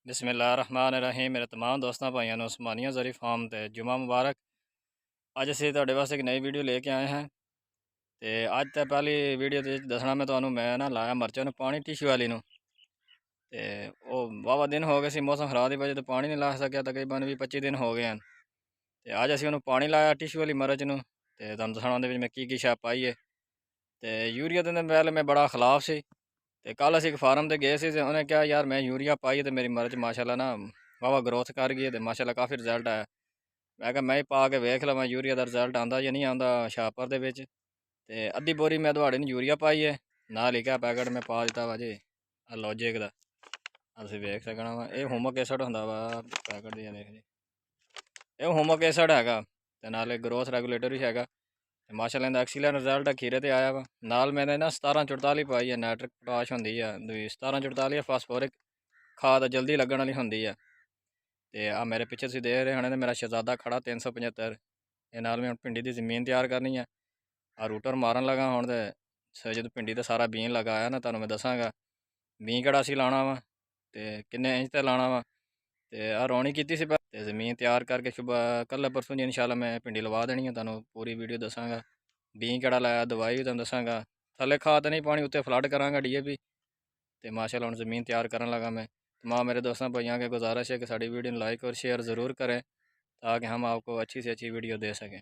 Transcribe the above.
बिस्मिल्लाहिर्रहमानिर्रहीम। मेरे तमाम दोस्तों भाइयों उस्मानिया ज़री फार्म ते जुमा मुबारक। अज असीं तुहाडे वास्ते एक नई वीडियो लेके आए हैं। तो अज तो पहली वीडियो ते दसना मैं तुहानू मैं ना लाया मरचां नू पानी टिशू वाली नू। ते ओह वाहवा दिन हो गए सी, मौसम खराब की वजह तो पानी नहीं ला सकिया, तकरीबन 20-25 दिन हो गए हैं। तो अज असीं उन्होंने पानी लाया टिशू वाली मरच नू। ते तुहानू दसना उहदे विच मैं की शै पाई है। तो यूरिया तो पहले मैं बड़ा खिलाफ सी। तो कल असीं एक फार्म ते गए सी, उन्हें कहा यार मैं यूरिया पाई तो मेरी मरच माशाल्लाह ना वाहवा ग्रोथ कर गई है, तो माशाल्लाह काफ़ी रिजल्ट आया। मैं कहा मैं ही पा के वेख लवां यूरिया का रिजल्ट आंदा या नहीं आंदा शापर दे विच। ते अद्धी बोरी मैं तुहाड़े नूं यूरिया पाई है, नाल ही क्या पैकेट मैं पा दिता वा जी लॉजिक दा। असीं वेख सकना वा ये हुमक एसिड हुंदा वा पैकेट दी देख जी, ये हुमक एसिड हैगा ते नाले ग्रोथ रेगुलेटर भी हैगा। ते माशाल्लाह इहदा एक्सीलेंट रिजल्ट खीरे ते आया वा। नाल मैंने ना 1744 पाई है, नाइट्रिक पोटाश हुंदी है दूई 1744 फास्फोरिक खाद जल्दी लगन वाली हुंदी है। ते आ मेरे पिछे तुसीं देख रहे होने ते मेरा शहजादा खड़ा 375। ये नाल मैं भिंडी की जमीन तैयार करनी है, आ रूटर मारन लगा हुण। तो जदों भिंडी का सारा बीन लगाया ना तुहानू मैं दसांगा बीन किहड़ा असीं लाना वा ते किन्ने इंच ते लाना वा। ते आ रौनी कीती सी ते जमीन तैयार करके सुबह कल परसों जी इंशाल्लाह मैं भिंडी लवा देनी है। तुहानू पूरी वीडियो दसांगा बीन किहड़ा लाया, दवाई भी तुहानू दसांगा। थल्ले खाद नहीं पानी, उत्ते फ्लड करांगा DAP। तो माशाल्लाह हुण ज़मीन तैयार करन लगा मैं। तमाम मेरे दोस्तों भाइयों के गुजारिश है कि साड़ी वीडियो लाइक और शेयर ज़रूर करें, ताकि हम आपको अच्छी से अच्छी वीडियो दे सकें।